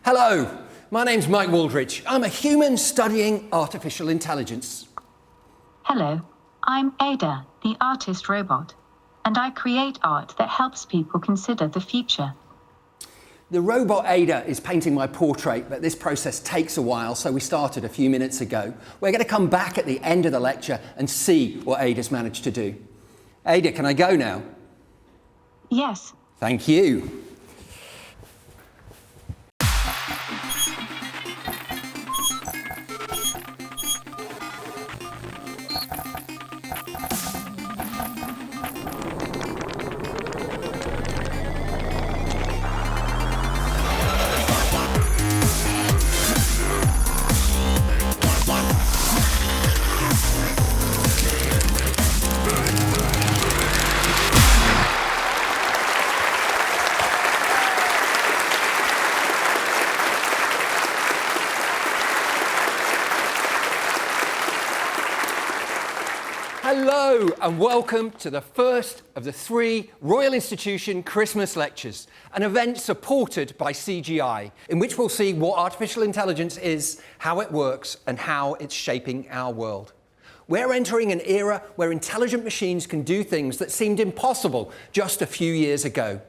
Hello, my name's Mike Wooldridge. I'm a human studying artificial intelligence. Hello, I'm Aidan, the artist robot, and I create art that helps people consider the future. The robot Ada is painting my portrait, but this process takes a while, so we started a few minutes ago. We're going to come back at the end of the lecture and see what Ada's managed to do. Ada, can I go now? Yes. Thank you. Hello and welcome to the first of the 3 Royal Institution Christmas Lectures, an event supported by CGI, in which we'll see what artificial intelligence is, how it works, and how it's shaping our world. We're entering an era where intelligent machines can do things that seemed impossible just a few years ago.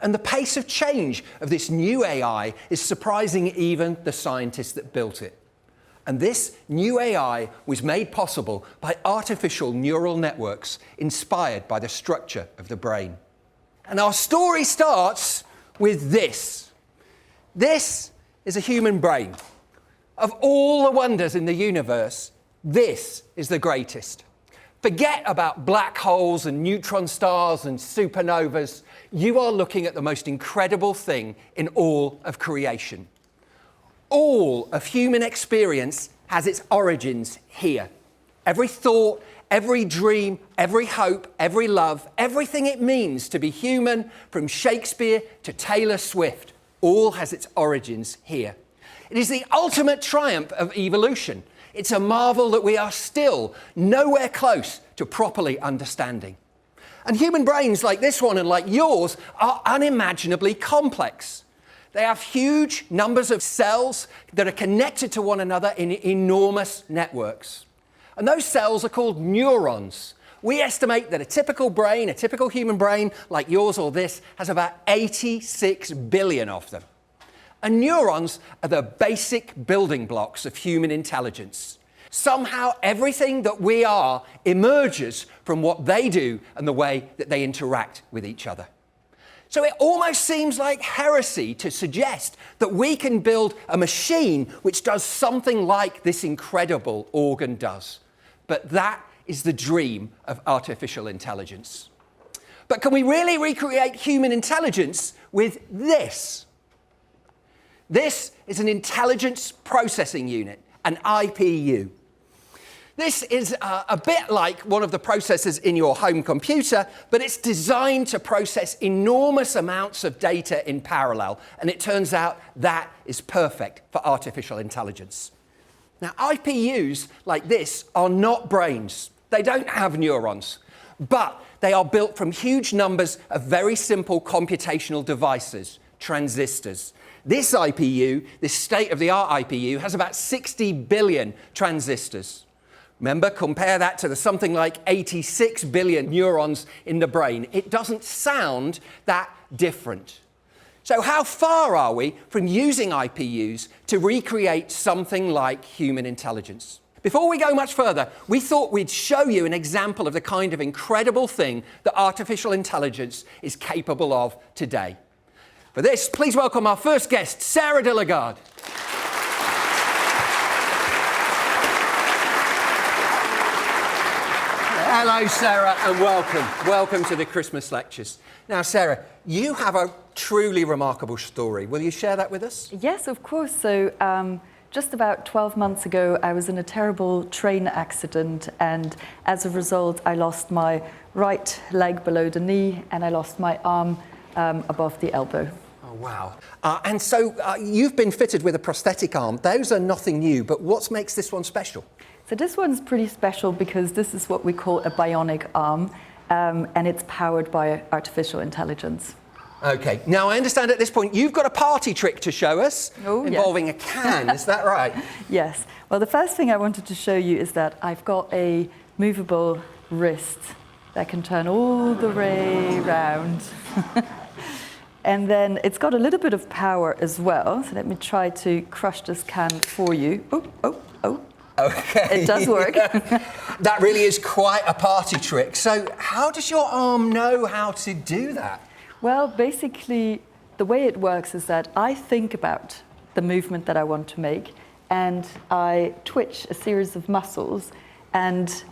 And the pace of change of this new AI is surprising even the scientists that built it. And this new AI was made possible by artificial neural networks inspired by the structure of the brain. And our story starts with this. This is a human brain. Of all the wonders in the universe, this is the greatest. Forget about black holes and neutron stars and supernovas. You are looking at the most incredible thing in all of creation. All of human experience has its origins here. Every thought, every dream, every hope, every love, everything it means to be human, from Shakespeare to Taylor Swift, all has its origins here. It is the ultimate triumph of evolution. It's a marvel that we are still nowhere close to properly understanding. And human brains like this one and like yours are unimaginably complex. They have huge numbers of cells that are connected to one another in enormous networks. And those cells are called neurons. We estimate that a typical brain, a typical human brain like yours or this, has about 86 billion of them. And neurons are the basic building blocks of human intelligence. Somehow everything that we are emerges from what they do and the way that they interact with each other. So it almost seems like heresy to suggest that we can build a machine which does something like this incredible organ does. But that is the dream of artificial intelligence. But can we really recreate human intelligence with this? This is an intelligence processing unit, an IPU. This is a bit like one of the processors in your home computer, but it's designed to process enormous amounts of data in parallel. And it turns out that is perfect for artificial intelligence. Now, IPUs like this are not brains. They don't have neurons, but they are built from huge numbers of very simple computational devices, transistors. This IPU, this state-of-the-art IPU, has about 60 billion transistors. Remember, compare that to the something like 86 billion neurons in the brain. It doesn't sound that different. So how far are we from using IPUs to recreate something like human intelligence? Before we go much further, we thought we'd show you an example of the kind of incredible thing that artificial intelligence is capable of today. For this, please welcome our first guest, Sarah de Lagarde. Hello, Sarah, and welcome. Welcome to the Christmas Lectures. Now, Sarah, you have a truly remarkable story. Will you share that with us? Yes, of course. So, just about 12 months ago, I was in a terrible train accident, and as a result, I lost my right leg below the knee, and I lost my arm above the elbow. Oh, wow. And so you've been fitted with a prosthetic arm. Those are nothing new, but what makes this one special? So this one's pretty special because this is what we call a bionic arm. and it's powered by artificial intelligence. Okay, now I understand at this point you've got a party trick to show us involving a can, is that right? Yes. Well, the first thing I wanted to show you is that I've got a movable wrist that can turn all the way round. And then it's got a little bit of power as well. So let me try to crush this can for you. Oh. Okay. It does work. That really is quite a party trick. So how does your arm know how to do that? Well, basically, the way it works is that I think about the movement that I want to make, and I twitch a series of muscles, and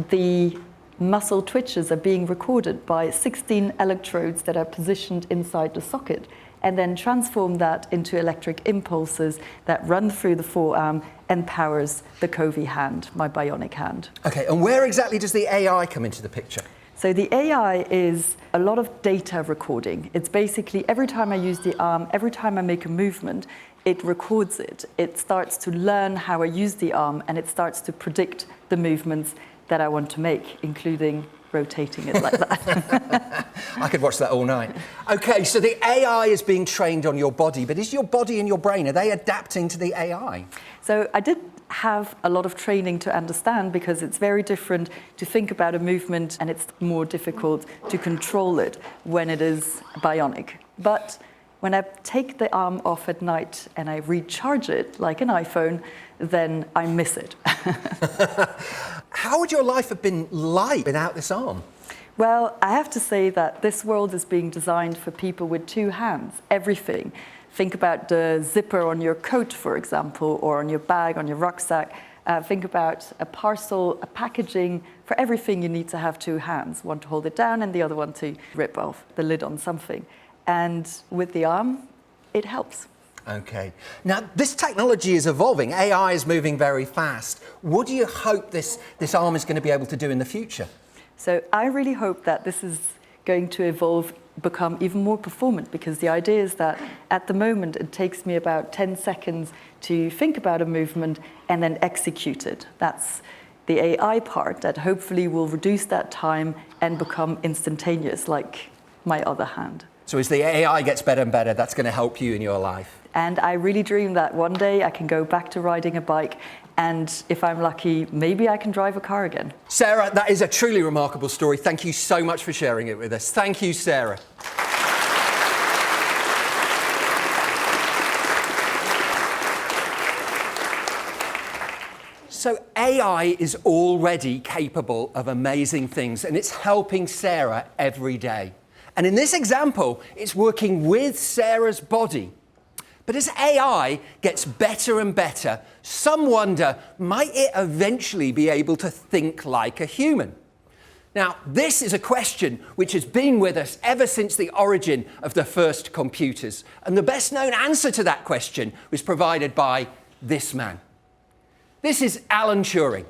the muscle twitches are being recorded by 16 electrodes that are positioned inside the socket, and then transform that into electric impulses that run through the forearm and powers the Cohere hand, my bionic hand. Okay, and where exactly does the AI come into the picture? So the AI is a lot of data recording. It's basically every time I use the arm, every time I make a movement, it records it. It starts to learn how I use the arm, and it starts to predict the movements that I want to make, including rotating it like that. I could watch that all night. Okay, so the AI is being trained on your body, but is your body and your brain, are they adapting to the AI? So I did have a lot of training to understand, because it's very different to think about a movement, and it's more difficult to control it when it is bionic. But when I take the arm off at night and I recharge it like an iPhone, then I miss it. How would your life have been like without this arm? Well, I have to say that this world is being designed for people with two hands, everything. Think about the zipper on your coat, for example, or on your bag, on your rucksack. Think about a parcel, a packaging. For everything, you need to have two hands, one to hold it down and the other one to rip off the lid on something. And with the arm, it helps. Okay. Now, this technology is evolving. AI is moving very fast. What do you hope this arm is going to be able to do in the future? So I really hope that this is going to evolve, become even more performant, because the idea is that at the moment it takes me about 10 seconds to think about a movement and then execute it. That's the AI part that hopefully will reduce that time and become instantaneous, like my other hand. So as the AI gets better and better, that's going to help you in your life? And I really dream that one day I can go back to riding a bike, and if I'm lucky, maybe I can drive a car again. Sarah, that is a truly remarkable story. Thank you so much for sharing it with us. Thank you, Sarah. So AI is already capable of amazing things, and it's helping Sarah every day. And in this example, it's working with Sarah's body. But as AI gets better and better, some wonder, might it eventually be able to think like a human? Now, this is a question which has been with us ever since the origin of the first computers. And the best known answer to that question was provided by this man. This is Alan Turing.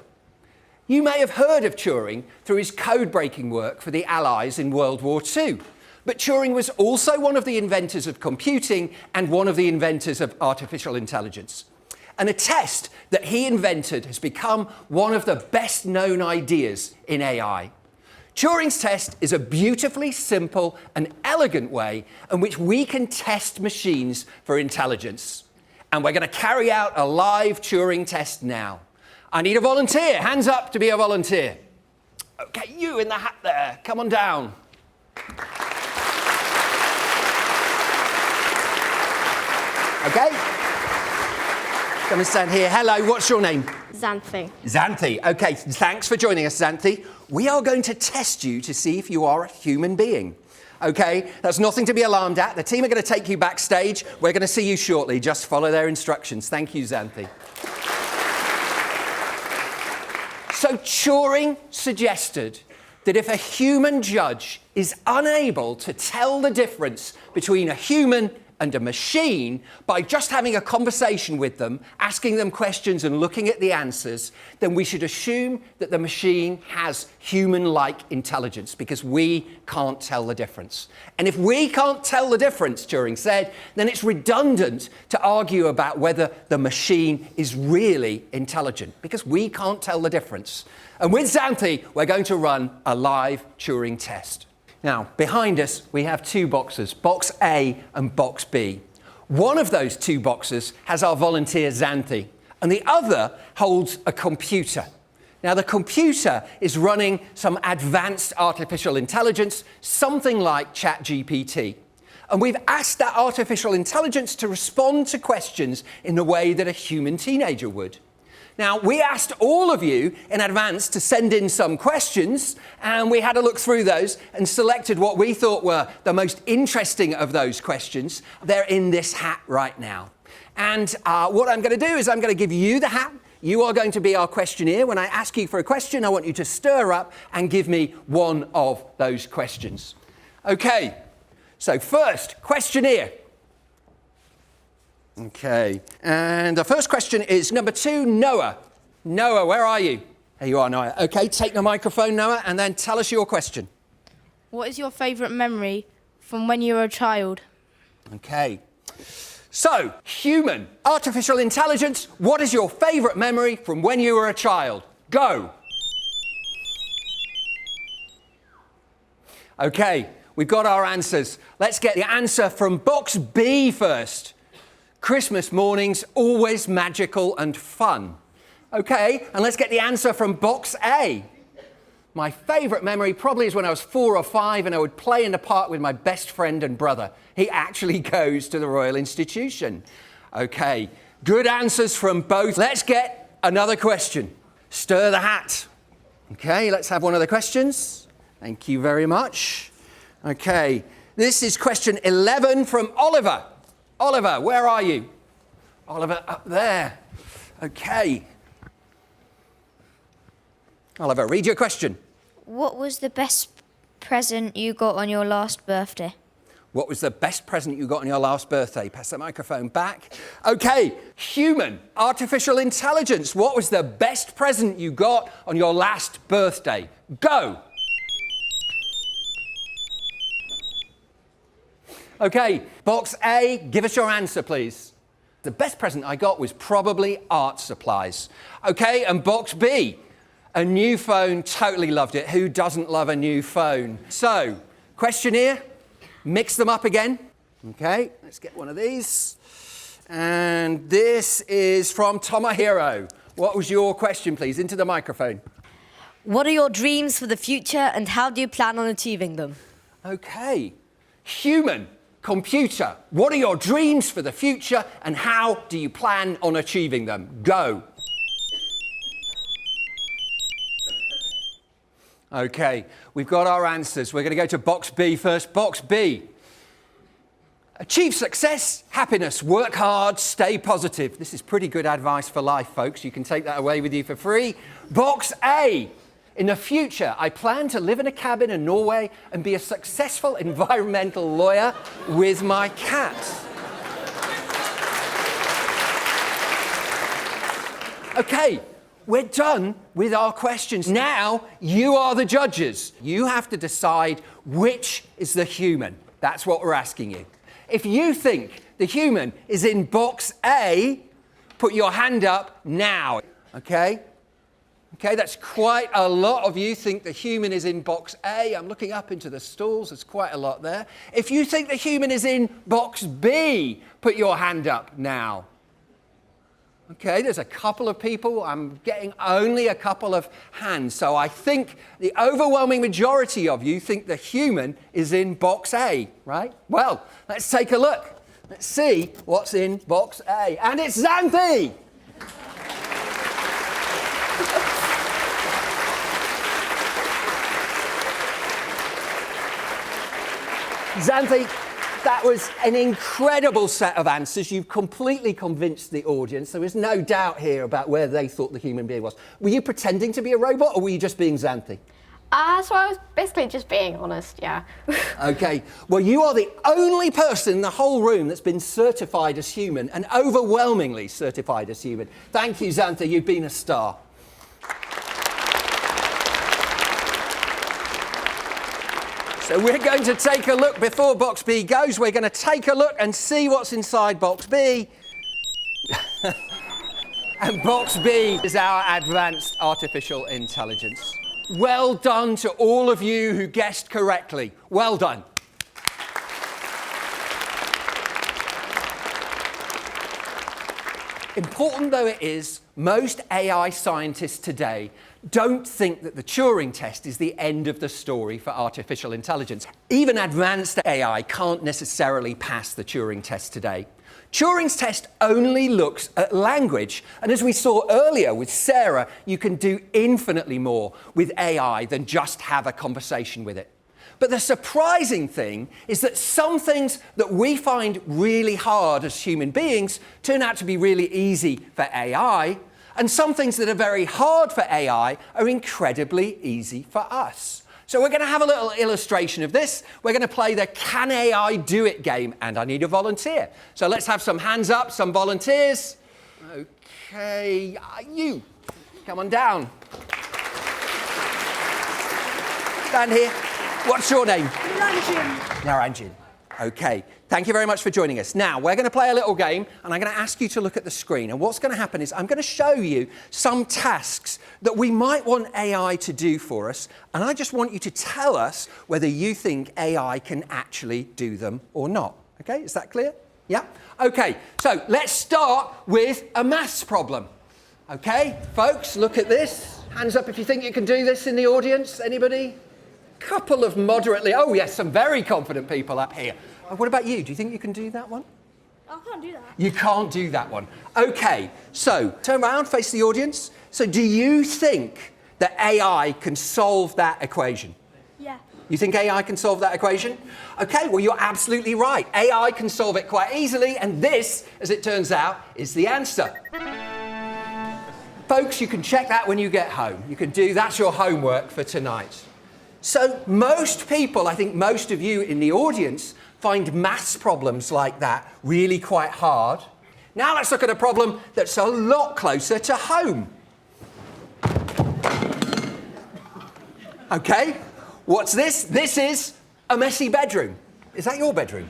You may have heard of Turing through his code-breaking work for the Allies in World War II. But Turing was also one of the inventors of computing and one of the inventors of artificial intelligence. And a test that he invented has become one of the best known ideas in AI. Turing's test is a beautifully simple and elegant way in which we can test machines for intelligence. And we're going to carry out a live Turing test now. I need a volunteer. Hands up to be a volunteer. Okay, you in the hat there, come on down. Okay? Come and stand here. Hello, what's your name? Xanthi. Xanthi. Okay, thanks for joining us, Xanthi. We are going to test you to see if you are a human being. Okay, that's nothing to be alarmed at. The team are going to take you backstage. We're going to see you shortly. Just follow their instructions. Thank you, Xanthi. So Turing suggested that if a human judge is unable to tell the difference between a human and a machine by just having a conversation with them, asking them questions and looking at the answers, then we should assume that the machine has human-like intelligence because we can't tell the difference. And if we can't tell the difference, Turing said, then it's redundant to argue about whether the machine is really intelligent because we can't tell the difference. And with Xanthi, we're going to run a live Turing test. Now, behind us, we have two boxes, box A and box B. One of those two boxes has our volunteer Xanthi, and the other holds a computer. Now, the computer is running some advanced artificial intelligence, something like ChatGPT. And we've asked that artificial intelligence to respond to questions in the way that a human teenager would. Now, we asked all of you in advance to send in some questions, and we had a look through those and selected what we thought were the most interesting of those questions. They're in this hat right now. And what I'm going to do is I'm going to give you the hat. You are going to be our questionnaire. When I ask you for a question, I want you to stir up and give me one of those questions. Okay, so first, questionnaire. Okay, and the first question is number 2, Noah. Noah, where are you? There you are, Noah. Okay, take the microphone, Noah, and then tell us your question. What is your favourite memory from when you were a child? Okay, so human, artificial intelligence, what is your favourite memory from when you were a child? Go. Okay, we've got our answers. Let's get the answer from box B first. Christmas mornings, always magical and fun. Okay, and let's get the answer from box A. My favourite memory probably is when I was 4 or 5 and I would play in the park with my best friend and brother. He actually goes to the Royal Institution. Okay, good answers from both. Let's get another question. Stir the hat. Okay, let's have one of the questions. Thank you very much. Okay, this is question 11 from Oliver. Oliver, where are you? Oliver, up there. Okay. Oliver, read your question. What was the best present you got on your last birthday? What was the best present you got on your last birthday? Pass the microphone back. Okay, human, artificial intelligence. What was the best present you got on your last birthday? Go. Okay, box A, give us your answer, please. The best present I got was probably art supplies. Okay, and box B, a new phone, totally loved it. Who doesn't love a new phone? So, questionnaire, mix them up again. Okay, let's get one of these. And this is from Tomohiro. What was your question, please? Into the microphone. What are your dreams for the future and how do you plan on achieving them? Okay, human. Computer, what are your dreams for the future and how do you plan on achieving them? Go. Okay, we've got our answers. We're going to go to box B first. Box B. Achieve success, happiness, work hard, stay positive. This is pretty good advice for life, folks. You can take that away with you for free. Box A. In the future, I plan to live in a cabin in Norway and be a successful environmental lawyer with my cat. Okay, we're done with our questions. Now, you are the judges. You have to decide which is the human. That's what we're asking you. If you think the human is in box A, put your hand up now, okay? Okay, that's quite a lot of you think the human is in box A. I'm looking up into the stalls. There's quite a lot there. If you think the human is in box B, put your hand up now. Okay, there's a couple of people. I'm getting only a couple of hands. So I think the overwhelming majority of you think the human is in box A, right? Well, let's take a look. Let's see what's in box A. And it's Xanthi! Xanthi, that was an incredible set of answers. You've completely convinced the audience. There was no doubt here about where they thought the human being was. Were you pretending to be a robot or were you just being Xanthi? So I was basically just being honest, yeah. Okay, well, you are the only person in the whole room that's been certified as human, and overwhelmingly certified as human. Thank you, Xantha, you've been a star. So we're going to take a look before box B goes. We're going to take a look and see what's inside box B. And box B is our advanced artificial intelligence. Well done to all of you who guessed correctly. Well done. Important though it is, most AI scientists today don't think that the Turing test is the end of the story for artificial intelligence. Even advanced AI can't necessarily pass the Turing test today. Turing's test only looks at language, and as we saw earlier with Sarah, you can do infinitely more with AI than just have a conversation with it. But the surprising thing is that some things that we find really hard as human beings turn out to be really easy for AI, and some things that are very hard for AI are incredibly easy for us. So we're going to have a little illustration of this. We're going to play the Can AI Do It game, and I need a volunteer. So let's have some hands up, some volunteers. Okay, you, come on down. Stand here. What's your name? Nagendran. Okay, thank you very much for joining us. Now, we're going to play a little game, and I'm going to ask you to look at the screen. And what's going to happen is I'm going to show you some tasks that we might want AI to do for us, and I just want you to tell us whether you think AI can actually do them or not. Okay, is that clear? Yeah? Okay, so let's start with a maths problem. Okay, folks, look at this. Hands up if you think you can do this in the audience. Anybody? Couple of moderately, oh yes, some very confident people up here. What about you? Do you think you can do that one? I can't do that. You can't do that one. Okay, so turn around, face the audience. So do you think that AI can solve that equation? Yeah. You think AI can solve that equation? Okay, well, you're absolutely right. AI can solve it quite easily, and this, as it turns out, is the answer. Folks, you can check that when you get home. You can do, that's your homework for tonight. So most people, I think most of you in the audience, find maths problems like that really quite hard. Now let's look at a problem that's a lot closer to home. Okay, what's this? This is a messy bedroom. Is that your bedroom?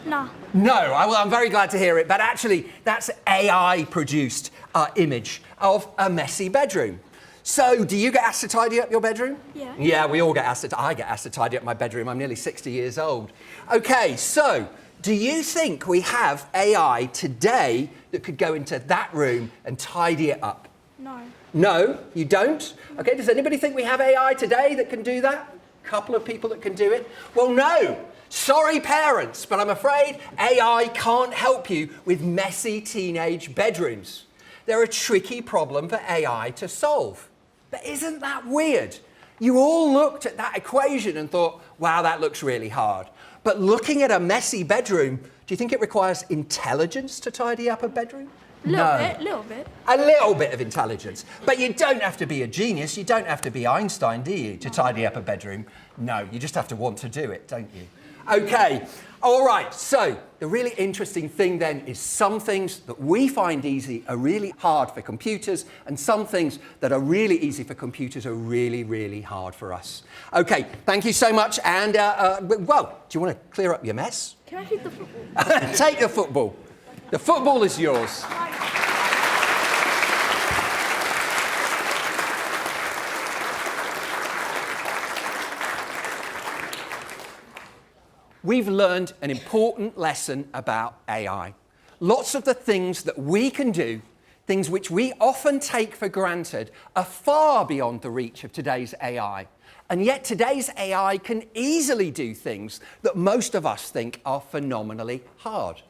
No. No, I'm very glad to hear it, but actually that's AI-produced image of a messy bedroom. So, do you get asked to tidy up your bedroom? Yeah. Yeah, we all get asked I get asked to tidy up my bedroom. I'm nearly 60 years old. Okay, so, do you think we have AI today that could go into that room and tidy it up? No. No, you don't? Okay, does anybody think we have AI today that can do that? A couple of people that can do it? Well, no. Sorry, parents, but I'm afraid AI can't help you with messy teenage bedrooms. They're a tricky problem for AI to solve. But isn't that weird? You all looked at that equation and thought, wow, that looks really hard. But looking at a messy bedroom, do you think it requires intelligence to tidy up a bedroom? Little bit. A little bit of intelligence. But you don't have to be a genius. You don't have to be Einstein, do you, to tidy up a bedroom? No, you just have to want to do it, don't you? Okay, all right, so the really interesting thing then is some things that we find easy are really hard for computers, and some things that are really easy for computers are really, really hard for us. Okay, thank you so much, and well, do you want to clear up your mess? Can I take the football? Take the football. The football is yours. We've learned an important lesson about AI. Lots of the things that we can do, things which we often take for granted, are far beyond the reach of today's AI. And yet today's AI can easily do things that most of us think are phenomenally hard.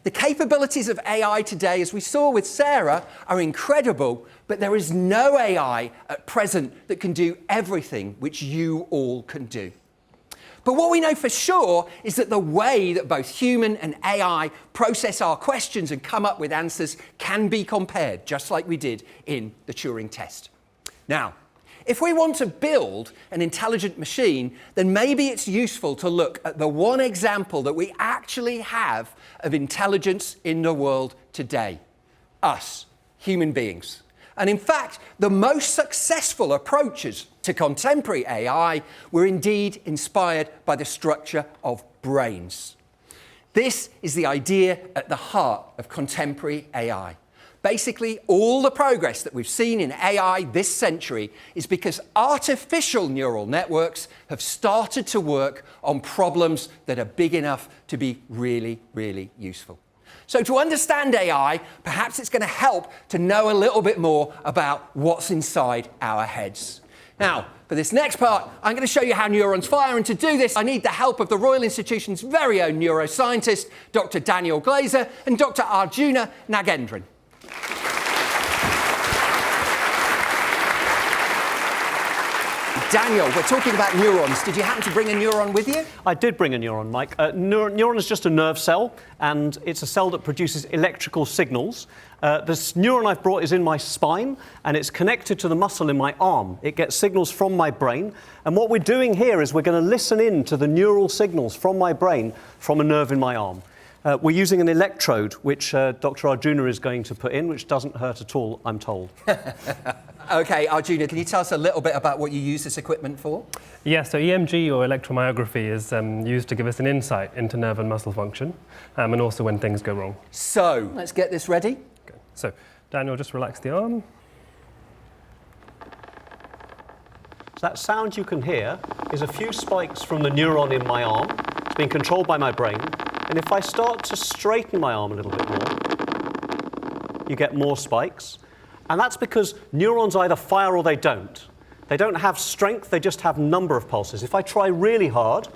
The capabilities of AI today, as we saw with Sarah, are incredible, but there is no AI at present that can do everything which you all can do. But what we know for sure is that the way that both human and AI process our questions and come up with answers can be compared, just like we did in the Turing test. Now, if we want to build an intelligent machine, then maybe it's useful to look at the one example that we actually have of intelligence in the world today. Us, human beings. And in fact, the most successful approaches to contemporary AI were indeed inspired by the structure of brains. This is the idea at the heart of contemporary AI. Basically, all the progress that we've seen in AI this century is because artificial neural networks have started to work on problems that are big enough to be really, really useful. So to understand AI, perhaps it's going to help to know a little bit more about what's inside our heads. Now, for this next part, I'm going to show you how neurons fire, and to do this, I need the help of the Royal Institution's very own neuroscientist, Dr. Daniel Glaser and Dr. Arjuna Nagendran. Daniel, we're talking about neurons. Did you happen to bring a neuron with you? I did bring a neuron, Mike. Neuron is just a nerve cell, and it's a cell that produces electrical signals. This neuron I've brought is in my spine, and it's connected to the muscle in my arm. It gets signals from my brain, and what we're doing here is we're going to listen in to the neural signals from my brain from a nerve in my arm. We're using an electrode, which Dr. Arjuna is going to put in, which doesn't hurt at all, I'm told. OK, Arjuna, can you tell us a little bit about what you use this equipment for? Yeah, so EMG, or electromyography, is used to give us an insight into nerve and muscle function, and also when things go wrong. So, let's get this ready. Okay. So, Daniel, just relax the arm. So that sound you can hear is a few spikes from the neuron in my arm. It's being controlled by my brain. And if I start to straighten my arm a little bit more, you get more spikes. And that's because neurons either fire or they don't. They don't have strength, they just have number of pulses. If I try really hard,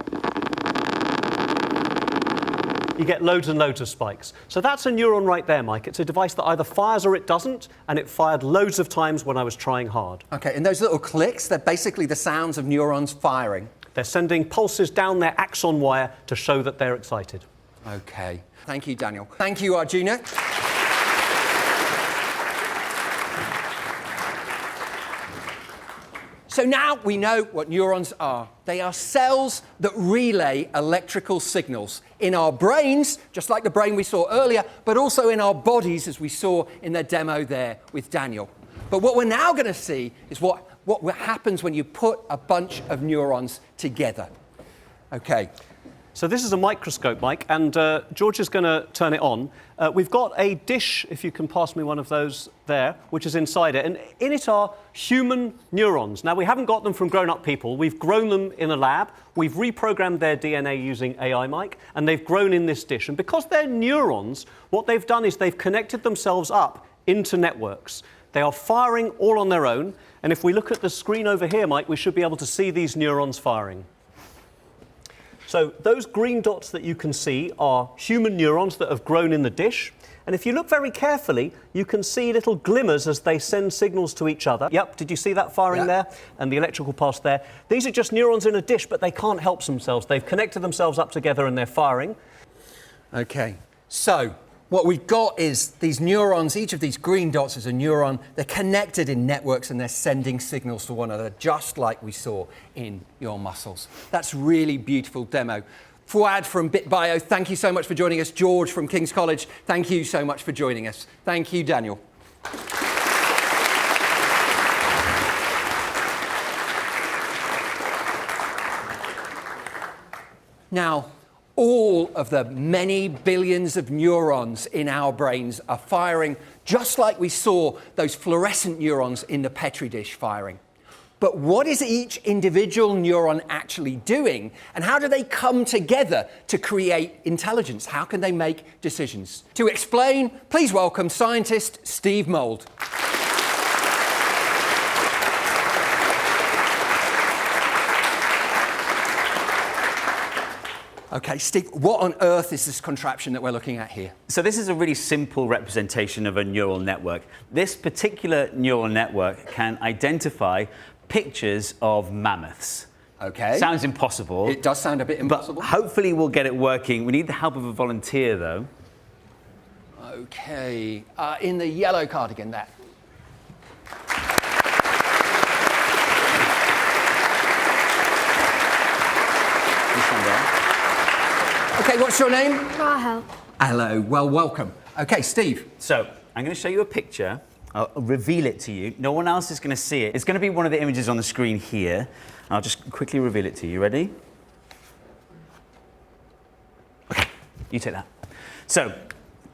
you get loads and loads of spikes. So that's a neuron right there, Mike. It's a device that either fires or it doesn't, and it fired loads of times when I was trying hard. OK, and those little clicks, they're basically the sounds of neurons firing. They're sending pulses down their axon wire to show that they're excited. OK. Thank you, Daniel. Thank you, Arjuna. So now we know what neurons are. They are cells that relay electrical signals in our brains, just like the brain we saw earlier, but also in our bodies, as we saw in the demo there with Daniel. But what we're now going to see is what happens when you put a bunch of neurons together. OK. So this is a microscope, Mike, and George is going to turn it on. We've got a dish, if you can pass me one of those there, which is inside it, and in it are human neurons. Now, we haven't got them from grown-up people. We've grown them in a lab. We've reprogrammed their DNA using AI, Mike, and they've grown in this dish. And because they're neurons, what they've done is they've connected themselves up into networks. They are firing all on their own, and if we look at the screen over here, Mike, we should be able to see these neurons firing. So those green dots that you can see are human neurons that have grown in the dish. And if you look very carefully, you can see little glimmers as they send signals to each other. Yep, did you see that firing there? And the electrical pulse there. These are just neurons in a dish, but they can't help themselves. They've connected themselves up together and they're firing. OK. So what we've got is these neurons, each of these green dots is a neuron. They're connected in networks and they're sending signals to one another, just like we saw in your muscles. That's really beautiful demo. Fuad from BitBio, thank you so much for joining us. George from King's College, thank you so much for joining us. Thank you, Daniel. Now, all of the many billions of neurons in our brains are firing just like we saw those fluorescent neurons in the Petri dish firing. But what is each individual neuron actually doing, and how do they come together to create intelligence? How can they make decisions? To explain, please welcome scientist Steve Mould. OK, Steve, what on earth is this contraption that we're looking at here? So this is a really simple representation of a neural network. This particular neural network can identify pictures of mammoths. OK. Sounds impossible. It does sound a bit impossible. But hopefully we'll get it working. We need the help of a volunteer, though. OK. In the yellow cardigan there. OK, what's your name? Rahel. Hello, well, welcome. OK, Steve. So, I'm going to show you a picture. I'll reveal it to you. No one else is going to see it. It's going to be one of the images on the screen here. I'll just quickly reveal it to you. Ready? OK, you take that. So,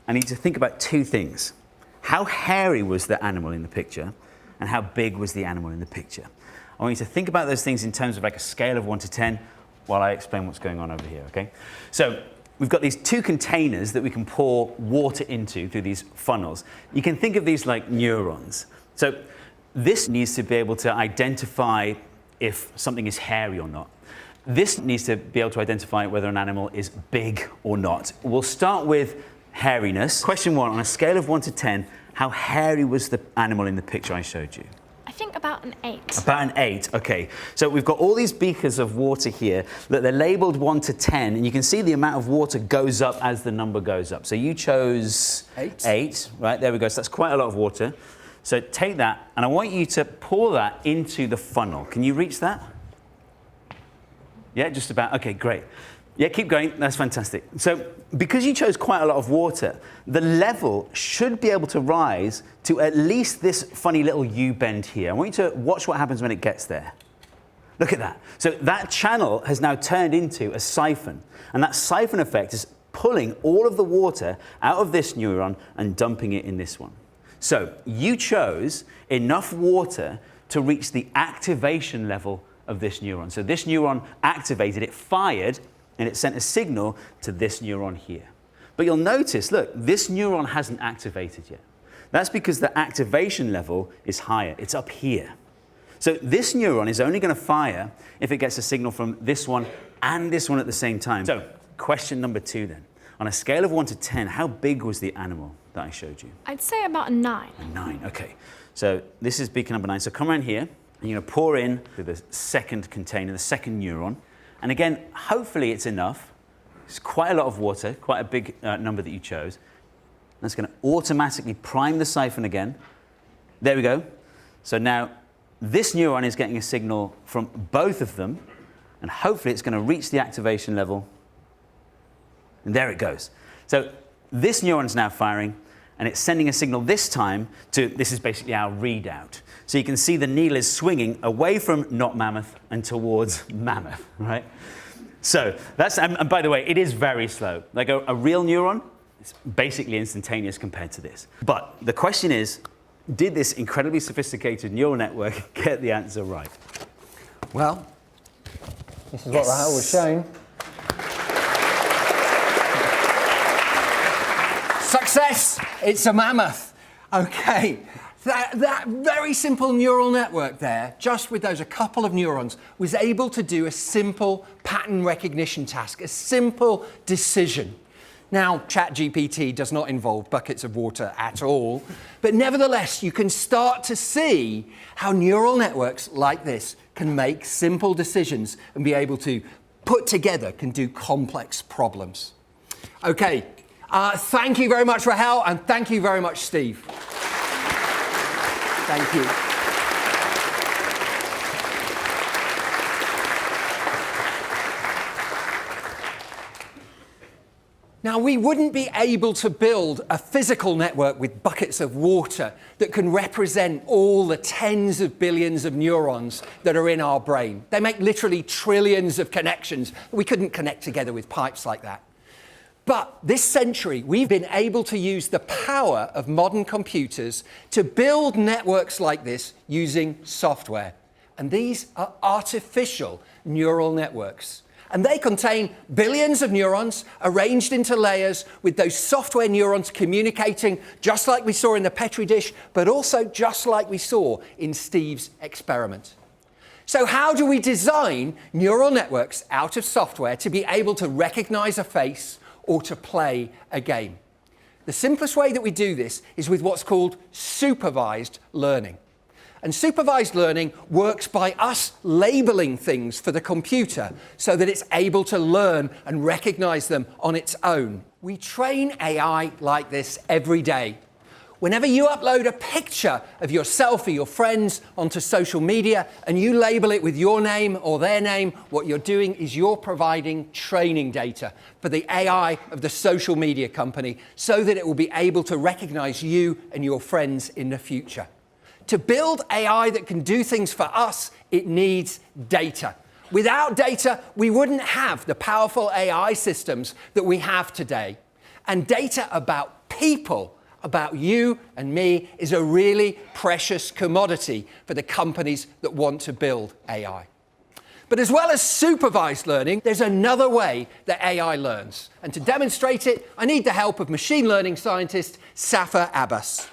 I need to think about two things. How hairy was the animal in the picture, and how big was the animal in the picture? I want you to think about those things in terms of like a scale of 1 to 10 while I explain what's going on over here, okay? So we've got these two containers that we can pour water into through these funnels. You can think of these like neurons. So this needs to be able to identify if something is hairy or not. This needs to be able to identify whether an animal is big or not. We'll start with hairiness. Question 1, on a scale of 1 to 10, how hairy was the animal in the picture I showed you? I think about an 8. About an 8, OK. So we've got all these beakers of water here that they're labelled 1 to 10, and you can see the amount of water goes up as the number goes up. So you chose 8, right? There we go. So that's quite a lot of water. So take that, and I want you to pour that into the funnel. Can you reach that? Yeah, just about. OK, great. Yeah, keep going. That's fantastic. So because you chose quite a lot of water, the level should be able to rise to at least this funny little U-bend here. I want you to watch what happens when it gets there. Look at that. So that channel has now turned into a siphon. And that siphon effect is pulling all of the water out of this neuron and dumping it in this one. So you chose enough water to reach the activation level of this neuron. So this neuron activated, it fired, and it sent a signal to this neuron here. But you'll notice, look, this neuron hasn't activated yet. That's because the activation level is higher. It's up here. So this neuron is only going to fire if it gets a signal from this one and this one at the same time. So question number 2 then. On a scale of 1 to 10, how big was the animal that I showed you? I'd say about a 9. A 9, OK. So this is beaker number 9. So come around here, and you're going to pour in to the second container, the second neuron. And again, hopefully it's enough. It's quite a lot of water, quite a big number that you chose. That's going to automatically prime the siphon again. There we go. So now this neuron is getting a signal from both of them, and hopefully it's going to reach the activation level. And there it goes. So this neuron's now firing, and it's sending a signal this time to, this is basically our readout. So you can see the needle is swinging away from not mammoth and towards mammoth, right? So that's, and by the way, it is very slow. Like a real neuron, it's basically instantaneous compared to this. But the question is, did this incredibly sophisticated neural network get the answer right? Well, this is what Rahel was showing. Success! It's a mammoth. OK. That very simple neural network there, just with those a couple of neurons, was able to do a simple pattern recognition task, a simple decision. Now, ChatGPT does not involve buckets of water at all, but nevertheless, you can start to see how neural networks like this can make simple decisions and be able to put together, can do complex problems. OK, thank you very much, Rahel, and thank you very much, Steve. Thank you. Now, we wouldn't be able to build a physical network with buckets of water that can represent all the tens of billions of neurons that are in our brain. They make literally trillions of connections. We couldn't connect together with pipes like that. But this century, we've been able to use the power of modern computers to build networks like this using software. And these are artificial neural networks. And they contain billions of neurons arranged into layers with those software neurons communicating just like we saw in the Petri dish, but also just like we saw in Steve's experiment. So how do we design neural networks out of software to be able to recognize a face or to play a game? The simplest way that we do this is with what's called supervised learning. And supervised learning works by us labeling things for the computer so that it's able to learn and recognize them on its own. We train AI like this every day. Whenever you upload a picture of yourself or your friends onto social media and you label it with your name or their name, what you're doing is you're providing training data for the AI of the social media company so that it will be able to recognize you and your friends in the future. To build AI that can do things for us, it needs data. Without data, we wouldn't have the powerful AI systems that we have today. And data about people, about you and me, is a really precious commodity for the companies that want to build AI. But as well as supervised learning, there's another way that AI learns. And to demonstrate it, I need the help of machine learning scientist Safa Abbas.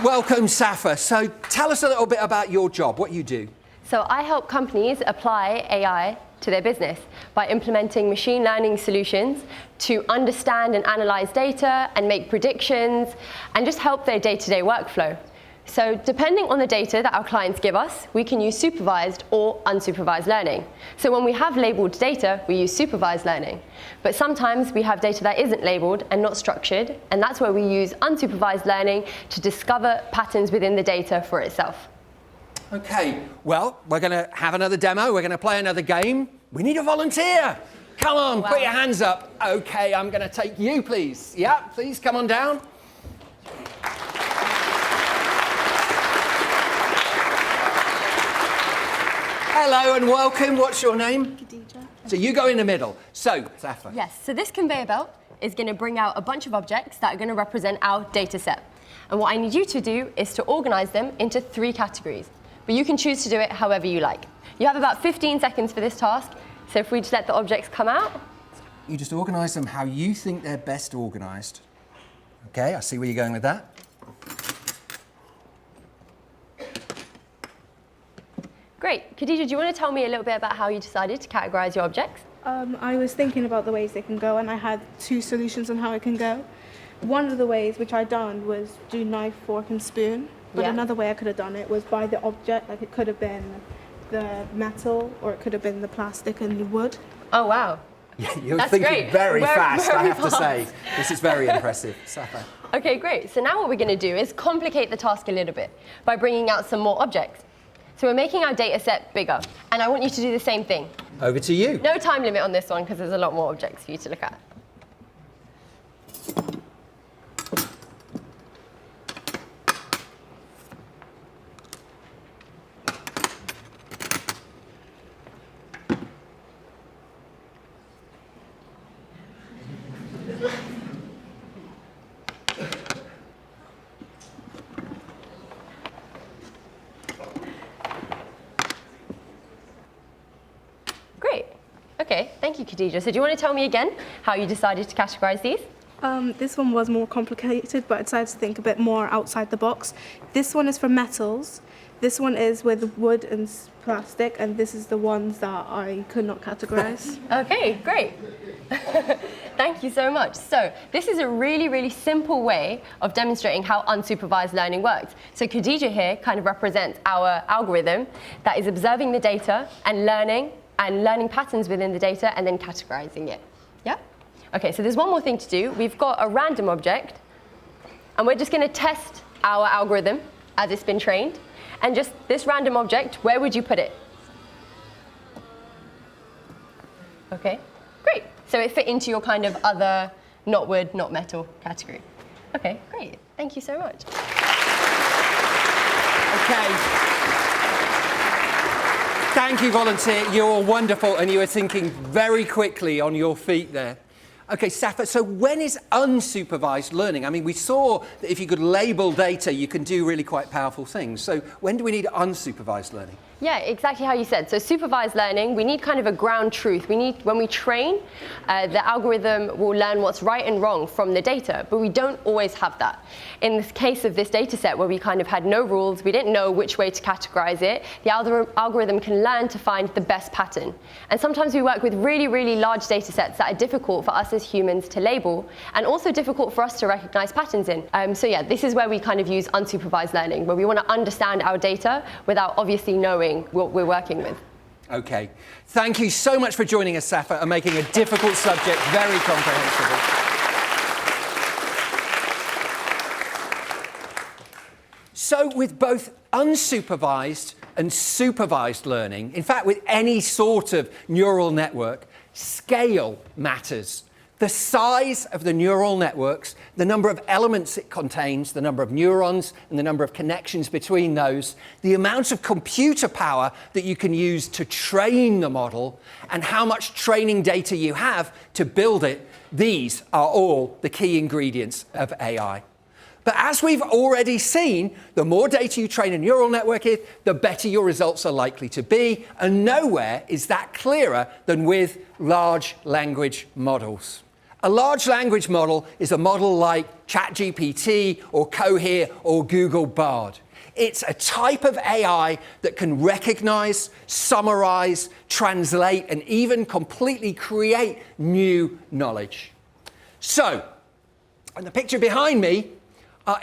Welcome, Safa. So tell us a little bit about your job, what you do. So I help companies apply AI to their business by implementing machine learning solutions to understand and analyze data and make predictions and just help their day-to-day workflow. So depending on the data that our clients give us, we can use supervised or unsupervised learning. So when we have labeled data, we use supervised learning. But sometimes we have data that isn't labeled and not structured, and that's where we use unsupervised learning to discover patterns within the data for itself. Okay, well, we're going to have another demo. We're going to play another game. We need a volunteer. Come on, put your hands up. Okay, I'm going to take you, please. Yeah, please come on down. Hello and welcome. What's your name? Khadija. So you go in the middle. So, Safa. Yes, so this conveyor belt is going to bring out a bunch of objects that are going to represent our data set. And what I need you to do is to organize them into 3 categories. But you can choose to do it however you like. You have about 15 seconds for this task. So if we just let the objects come out. You just organize them how you think they're best organized. Okay, I see where you're going with that. Great. Khadija, do you want to tell me a little bit about how you decided to categorize your objects? I was thinking about the ways they can go, and I had 2 solutions on how it can go. One of the ways which I done was do knife, fork, and spoon. But another way I could have done it was by the object, like it could have been the metal, or it could have been the plastic and the wood. Oh, wow. You're thinking very fast, I have to say. This is very impressive. Safa. Okay, great. So now what we're going to do is complicate the task a little bit by bringing out some more objects. So we're making our data set bigger, and I want you to do the same thing. Over to you. No time limit on this one because there's a lot more objects for you to look at. Great. Okay, thank you, Khadija. So do you want to tell me again how you decided to categorize these? This one was more complicated, but I decided to think a bit more outside the box. This one is for metals. This one is with wood and plastic, and this is the ones that I could not categorize. Okay, great. Thank you so much. So this is a really, really simple way of demonstrating how unsupervised learning works. So Khadija here kind of represents our algorithm that is observing the data and learning patterns within the data and then categorizing it. Yeah? Okay, so there's one more thing to do. We've got a random object, and we're just going to test our algorithm as it's been trained. And just this random object, where would you put it? Okay, great. So it fit into your kind of other not wood, not metal category. Okay, great. Thank you so much. Okay. Thank you, volunteer. You're wonderful, and you were thinking very quickly on your feet there. Okay, Safa, so when is unsupervised learning? I mean, we saw that if you could label data, you can do really quite powerful things. So when do we need unsupervised learning? Yeah, exactly how you said. So supervised learning, we need kind of a ground truth. When we train, the algorithm will learn what's right and wrong from the data, but we don't always have that. In the case of this data set where we kind of had no rules, we didn't know which way to categorize it, the algorithm can learn to find the best pattern. And sometimes we work with really, really large data sets that are difficult for us as humans to label, and also difficult for us to recognize patterns in. So yeah, this is where we kind of use unsupervised learning, where we want to understand our data without obviously knowing what we're working with. Okay. Thank you so much for joining us, Safa, and making a difficult subject very comprehensible. So with both unsupervised and supervised learning, in fact, with any sort of neural network, scale matters. The size of the neural networks, the number of elements it contains, the number of neurons and the number of connections between those, the amount of computer power that you can use to train the model, and how much training data you have to build it, these are all the key ingredients of AI. But as we've already seen, the more data you train a neural network with, the better your results are likely to be, and nowhere is that clearer than with large language models. A large language model is a model like ChatGPT or Cohere or Google Bard. It's a type of AI that can recognize, summarize, translate, and even completely create new knowledge. So, and the picture behind me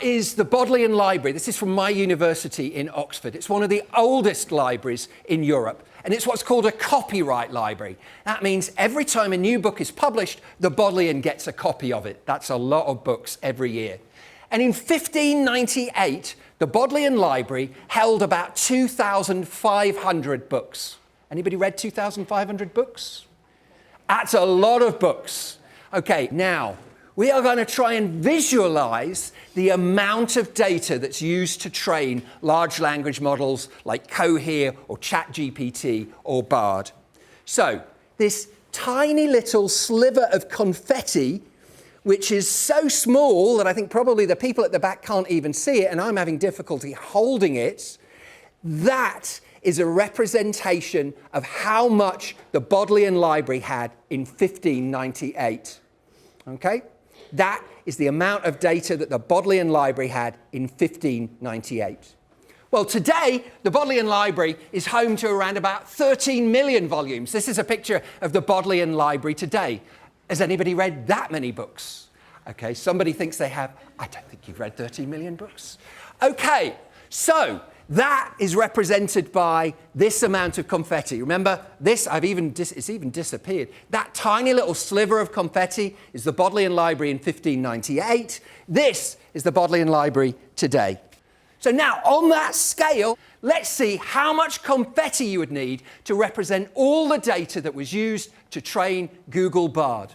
is the Bodleian Library. This is from my university in Oxford. It's one of the oldest libraries in Europe, and it's what's called a copyright library. That means every time a new book is published, the Bodleian gets a copy of it. That's a lot of books every year. And in 1598, the Bodleian Library held about 2,500 books. Anybody read 2,500 books? That's a lot of books. Okay, now, we are going to try and visualize the amount of data that's used to train large language models like Cohere or ChatGPT or Bard. So this tiny little sliver of confetti, which is so small that I think probably the people at the back can't even see it, and I'm having difficulty holding it, that is a representation of how much the Bodleian Library had in 1598. Okay? That is the amount of data that the Bodleian Library had in 1598. Well, today, the Bodleian Library is home to around about 13 million volumes. This is a picture of the Bodleian Library today. Has anybody read that many books? Okay, somebody thinks they have. I don't think you've read 13 million books. Okay, so that is represented by this amount of confetti. Remember, this, it's even disappeared. That tiny little sliver of confetti is the Bodleian Library in 1598. This is the Bodleian Library today. So now, on that scale, let's see how much confetti you would need to represent all the data that was used to train Google Bard.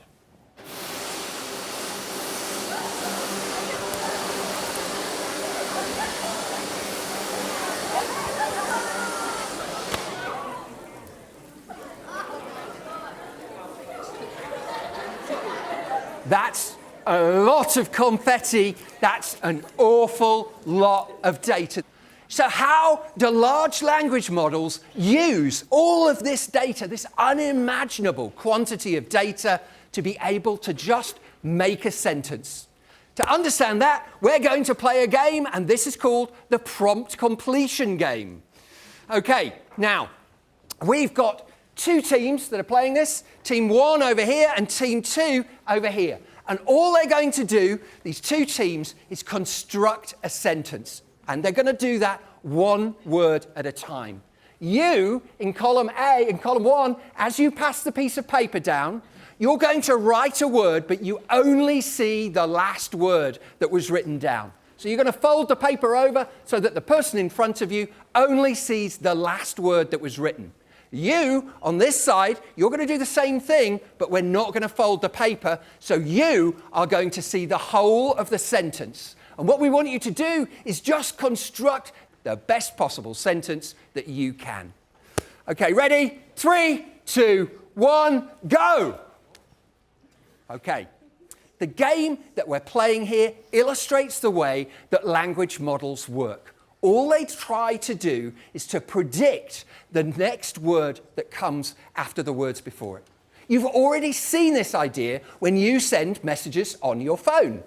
That's a lot of confetti. That's an awful lot of data. So how do large language models use all of this data, this unimaginable quantity of data, to be able to just make a sentence? To understand that, we're going to play a game, and this is called the prompt completion game. Okay, now, we've got two teams that are playing this, Team 1 over here and Team 2 over here. And all they're going to do, these two teams, is construct a sentence. And they're going to do that one word at a time. You, in column A, in column 1, as you pass the piece of paper down, you're going to write a word, but you only see the last word that was written down. So you're going to fold the paper over so that the person in front of you only sees the last word that was written. You, on this side, you're going to do the same thing, but we're not going to fold the paper, so you are going to see the whole of the sentence. And what we want you to do is just construct the best possible sentence that you can. Okay, ready? 3, 2, 1, go! Okay. The game that we're playing here illustrates the way that language models work. All they try to do is to predict the next word that comes after the words before it. You've already seen this idea when you send messages on your phone.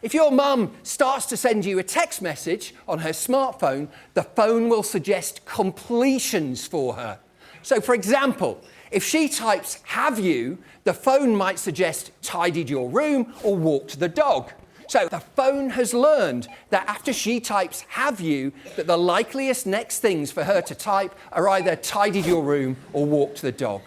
If your mum starts to send you a text message on her smartphone, the phone will suggest completions for her. So, for example, if she types "have you," the phone might suggest "tidied your room" or "walked the dog." So the phone has learned that after she types "have you," that the likeliest next things for her to type are either tidied your room or walked the dog.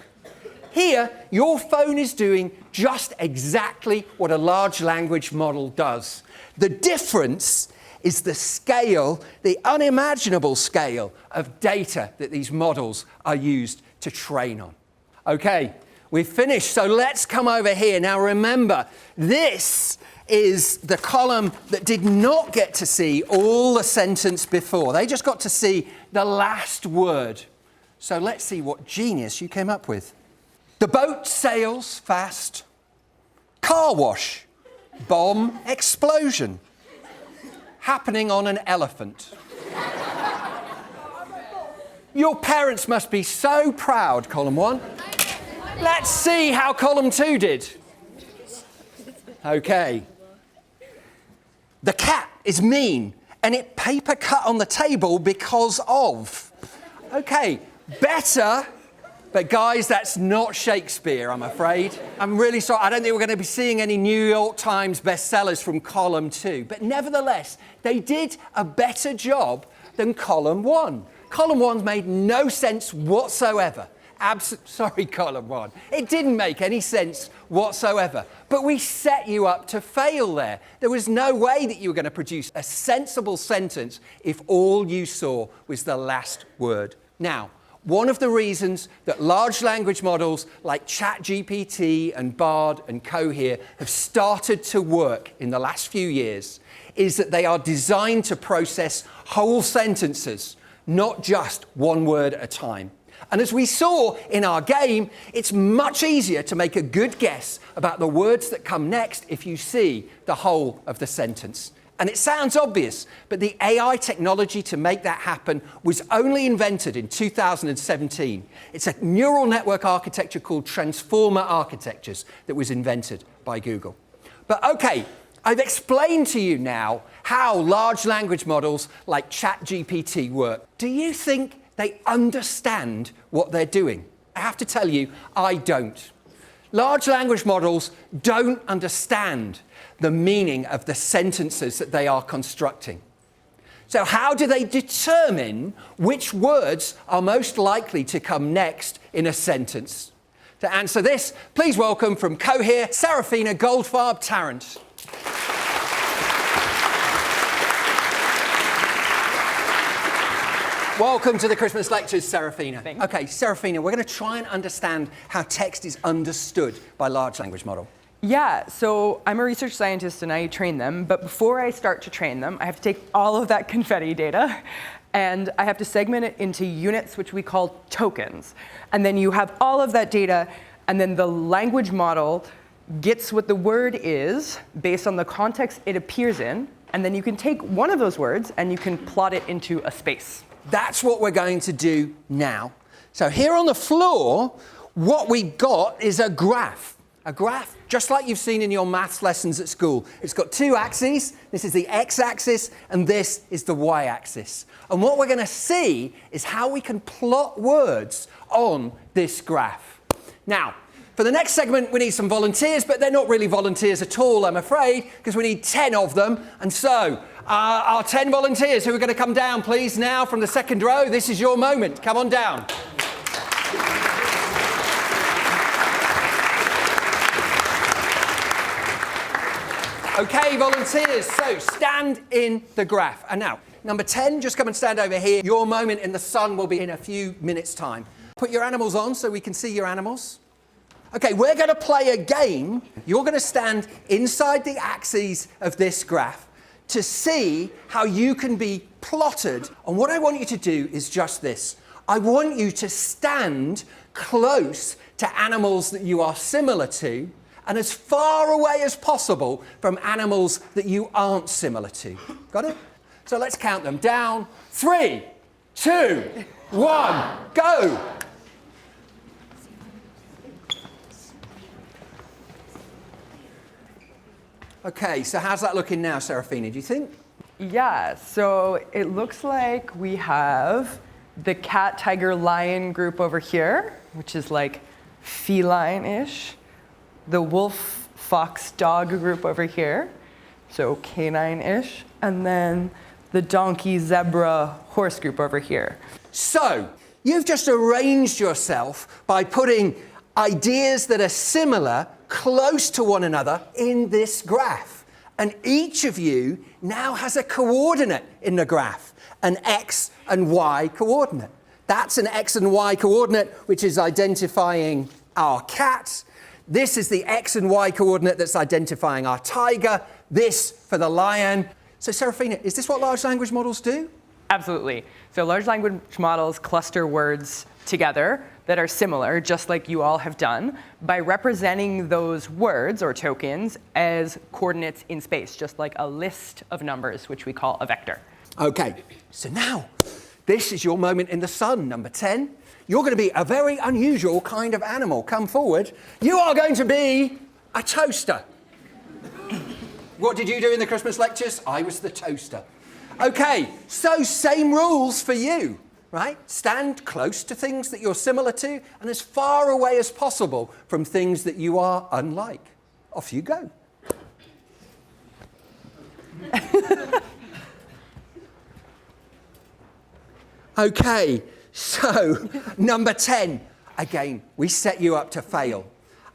Here, your phone is doing just exactly what a large language model does. The difference is the scale, the unimaginable scale of data that these models are used to train on. Okay, we've finished, so let's come over here. Now remember, this is the column that did not get to see all the sentence before. They just got to see the last word. So let's see what genius you came up with. The boat sails fast. Car wash. Bomb explosion. Happening on an elephant. Your parents must be so proud, column 1. Let's see how column 2 did. Okay. The cat is mean and it paper cut on the table because of. Okay, better. But guys, that's not Shakespeare, I'm afraid. I'm really sorry. I don't think we're going to be seeing any New York Times bestsellers from column 2. But nevertheless, they did a better job than column 1. Column 1 made no sense whatsoever. Sorry, column 1. It didn't make any sense whatsoever. But we set you up to fail there. There was no way that you were going to produce a sensible sentence if all you saw was the last word. Now, one of the reasons that large language models like ChatGPT and Bard and Cohere have started to work in the last few years is that they are designed to process whole sentences, not just one word at a time. And as we saw in our game, it's much easier to make a good guess about the words that come next if you see the whole of the sentence. And it sounds obvious, but the AI technology to make that happen was only invented in 2017. It's a neural network architecture called transformer architectures that was invented by Google. But okay, I've explained to you now how large language models like ChatGPT work. Do you think they understand what they're doing? I have to tell you, I don't. Large language models don't understand the meaning of the sentences that they are constructing. So how do they determine which words are most likely to come next in a sentence? To answer this, please welcome from Cohere, Seraphina Goldfarb-Tarrant. Welcome to the Christmas lectures, Seraphina. Okay, Seraphina, we're going to try and understand how text is understood by large language model. Yeah, so I'm a research scientist and I train them, but before I start to train them, I have to take all of that confetti data and I have to segment it into units, which we call tokens. And then you have all of that data, and then the language model gets what the word is based on the context it appears in, and then you can take one of those words and you can plot it into a space. That's what we're going to do now. So here on the floor, what we got is a graph. A graph, just like you've seen in your maths lessons at school. It's got two axes. This is the x-axis, and this is the y-axis. And what we're going to see is how we can plot words on this graph. Now, for the next segment, we need some volunteers, but they're not really volunteers at all, I'm afraid, because we need 10 of them. And so, our 10 volunteers who are going to come down, please, now from the second row. This is your moment. Come on down. Okay, volunteers, so stand in the graph. And now, number 10, just come and stand over here. Your moment in the sun will be in a few minutes' time. Put your animals on so we can see your animals. Okay, we're going to play a game. You're going to stand inside the axes of this graph to see how you can be plotted. And what I want you to do is just this. I want you to stand close to animals that you are similar to, and as far away as possible from animals that you aren't similar to. Got it? So let's count them down. 3, 2, 1, go! Okay, so how's that looking now, Seraphina, do you think? Yeah, so it looks like we have the cat, tiger, lion group over here, which is like feline-ish. The wolf, fox, dog group over here. so canine-ish, and then the donkey, zebra, horse group over here. So, you've just arranged yourself by putting ideas that are similar close to one another in this graph. And each of you now has a coordinate in the graph, an X and Y coordinate. That's an X and Y coordinate, which is identifying our cat. This is the X and Y coordinate that's identifying our tiger. This for the lion. So, Seraphina, is this what large language models do? Absolutely. So large language models cluster words together that are similar, just like you all have done, by representing those words or tokens as coordinates in space, just like a list of numbers, which we call a vector. Okay, so now, this is your moment in the sun, number 10. You're going to be a very unusual kind of animal. Come forward. You are going to be a toaster. What did you do in the Christmas lectures? I was the toaster. Okay, so same rules for you, right? Stand close to things that you're similar to and as far away as possible from things that you are unlike. Off you go. Okay, so number 10. Again, we set you up to fail.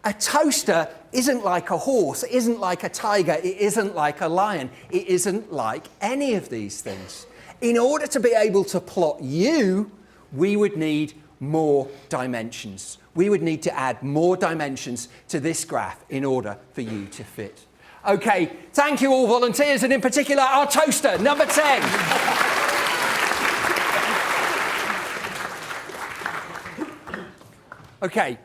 A toaster isn't like a horse, it isn't like a tiger, it isn't like a lion, it isn't like any of these things. In order to be able to plot you, we would need more dimensions. We would need to add more dimensions to this graph in order for you to fit. Okay, thank you all volunteers, and in particular our toaster, number 10. Okay,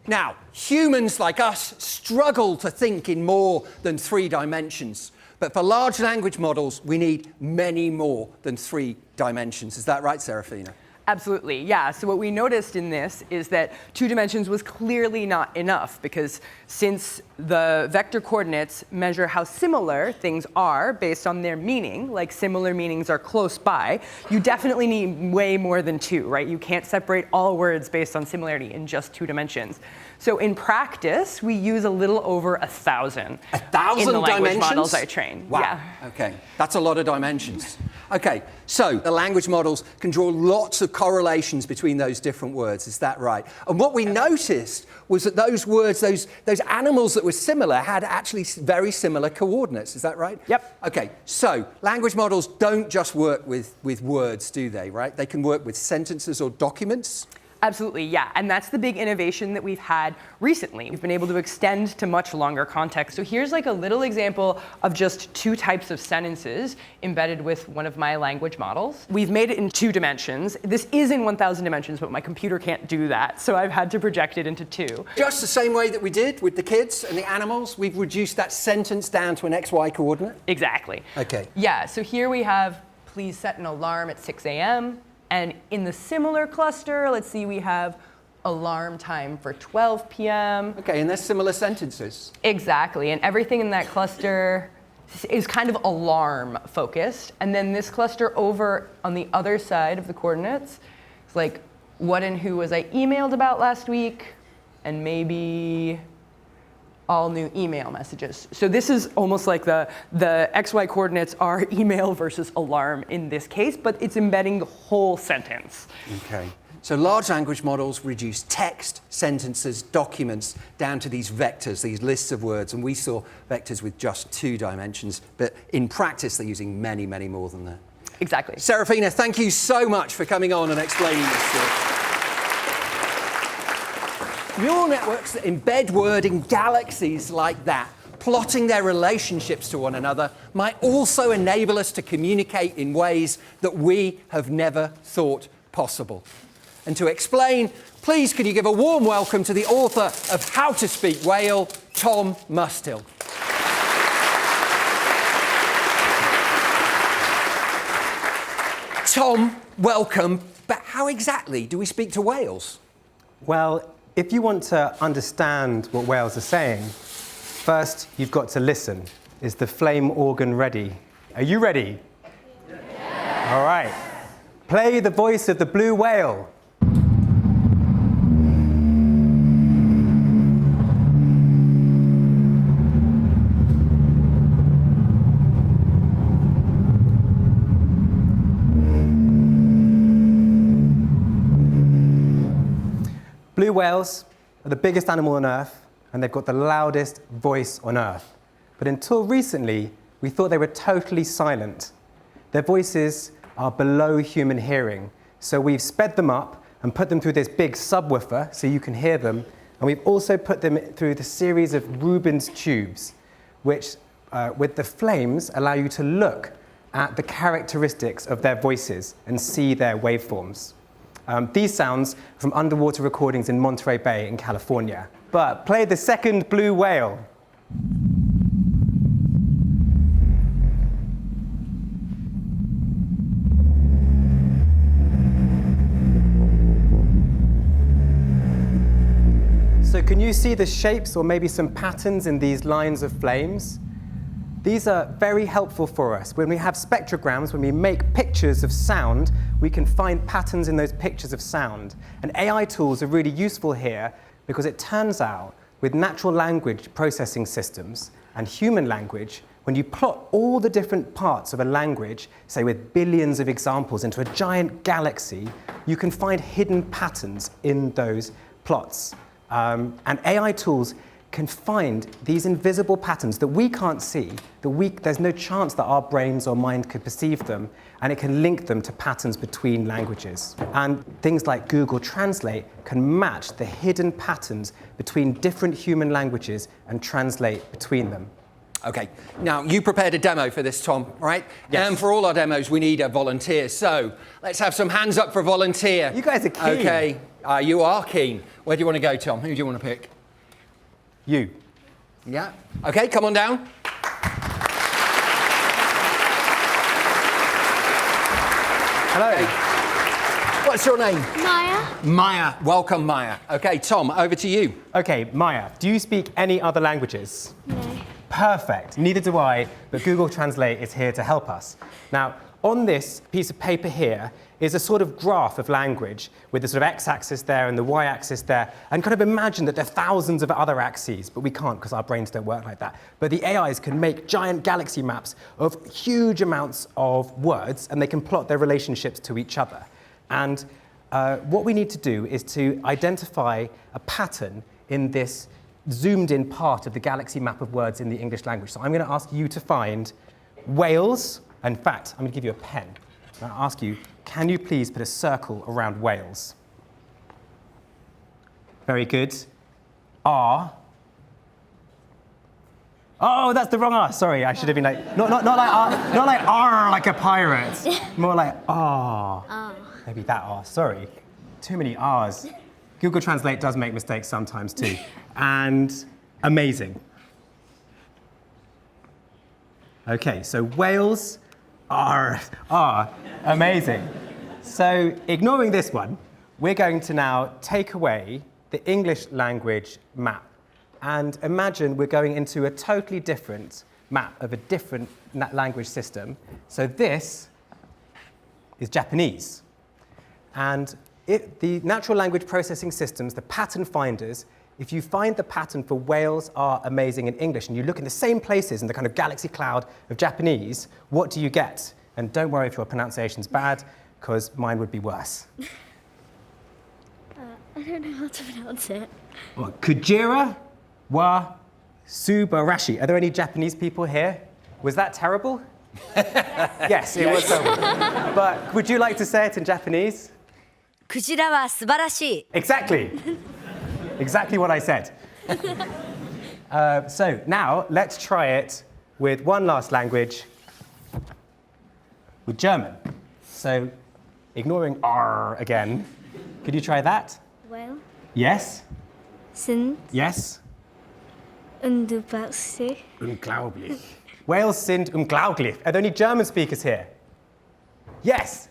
now, humans like us struggle to think in more than 3 dimensions. But for large language models, we need many more than 3 dimensions. Is that right, Seraphina? Absolutely, yeah. So what we noticed in this is that 2 dimensions was clearly not enough, because since the vector coordinates measure how similar things are based on their meaning, like similar meanings are close by, you definitely need way more than 2, right? You can't separate all words based on similarity in just 2 dimensions. So in practice, we use a little over 1,000. 1,000 in the language dimensions? models I train. Wow. Yeah. Okay, that's a lot of dimensions. Okay, so the language models can draw lots of correlations between those different words. Is that right? And what we noticed was that those words, those animals that were similar, had actually very similar coordinates. Is that right? Yep. Okay, so language models don't just work with words, do they? Right? They can work with sentences or documents. Absolutely, yeah. And that's the big innovation that we've had recently. We've been able to extend to much longer context. So here's like a little example of just 2 types of sentences embedded with one of my language models. We've made it in 2 dimensions. This is in 1,000 dimensions, but my computer can't do that. So I've had to project it into 2. Just the same way that we did with the kids and the animals, we've reduced that sentence down to an XY coordinate? Exactly. Okay. Yeah, so here we have, please set an alarm at 6 a.m. And in the similar cluster, let's see, we have alarm time for 12 p.m. Okay, and they're similar sentences. Exactly, and everything in that cluster is kind of alarm focused. And then this cluster over on the other side of the coordinates is like, what and who was I emailed about last week? And maybe all new email messages. So this is almost like the XY coordinates are email versus alarm in this case, but it's embedding the whole sentence. Okay. So large language models reduce text, sentences, documents down to these vectors, these lists of words, and we saw vectors with just 2 dimensions, but in practice they're using many, many more than that. Exactly. Seraphina, thank you so much for coming on and explaining this to us. Neural networks that embed word in galaxies like that, plotting their relationships to one another, might also enable us to communicate in ways that we have never thought possible. And to explain, please could you give a warm welcome to the author of How to Speak Whale, Tom Mustill. Tom, welcome. But how exactly do we speak to whales? Well, if you want to understand what whales are saying, first you've got to listen. Is the flame organ ready? Are you ready? Yeah. All right. Play the voice of the blue whale. Blue whales are the biggest animal on Earth, and they've got the loudest voice on Earth. But until recently, we thought they were totally silent. Their voices are below human hearing, so we've sped them up and put them through this big subwoofer so you can hear them, and we've also put them through the series of Rubens tubes, which, with the flames, allow you to look at the characteristics of their voices and see their waveforms. These sounds from underwater recordings in Monterey Bay in California. But play the second blue whale. So can you see the shapes or maybe some patterns in these lines of flames? These are very helpful for us. When we have spectrograms, when we make pictures of sound, we can find patterns in those pictures of sound. And AI tools are really useful here because it turns out with natural language processing systems and human language, when you plot all the different parts of a language, say with billions of examples into a giant galaxy, you can find hidden patterns in those plots. And AI tools can find these invisible patterns that we can't see, there's no chance that our brains or mind could perceive them, and it can link them to patterns between languages. And things like Google Translate can match the hidden patterns between different human languages and translate between them. Okay, now you prepared a demo for this, Tom, right? Yes. And for all our demos, we need a volunteer. So let's have some hands up for a volunteer. You guys are keen. Okay, you are keen. Where do you want to go, Tom? Who do you want to pick? You. Yeah. Okay, come on down. Hello. Okay. What's your name? Maya. Maya. Welcome, Maya. Okay, Tom, over to you. Okay, Maya, do you speak any other languages? No. Perfect. Neither do I, but Google Translate is here to help us. Now, on this piece of paper here is a sort of graph of language with the sort of x-axis there and the y-axis there, and kind of imagine that there are thousands of other axes, but we can't because our brains don't work like that. But the AIs can make giant galaxy maps of huge amounts of words, and they can plot their relationships to each other. And what we need to do is to identify a pattern in this zoomed-in part of the galaxy map of words in the English language. So I'm going to ask you to find Wales. In fact, I'm going to give you a pen. I'm going to ask you, can you please put a circle around Wales? Very good. R. Oh, that's the wrong R. Sorry, I should have been like, not like R, not like R like a pirate. More like R. Maybe that R. Sorry. Too many R's. Google Translate does make mistakes sometimes too. And amazing. Okay, so Wales. R, amazing. So ignoring this one, we're going to now take away the English language map and imagine we're going into a totally different map of a different language system. So this is Japanese. And the natural language processing systems, the pattern finders, if you find the pattern for Wales are amazing in English and you look in the same places in the kind of galaxy cloud of Japanese, what do you get? And don't worry if your pronunciation's bad, because mine would be worse. I don't know how to pronounce it. Well, Kujira wa Subarashi. Are there any Japanese people here? Was that terrible? Yes, it was terrible. But would you like to say it in Japanese? Kujira wa subarashii. Exactly. Exactly what I said. So now let's try it with one last language, with German. So ignoring R again, could you try that? Well. Yes? Sind. Yes? Unglaublich. Unglaublich. Wales sind unglaublich. Are there any German speakers here? Yes.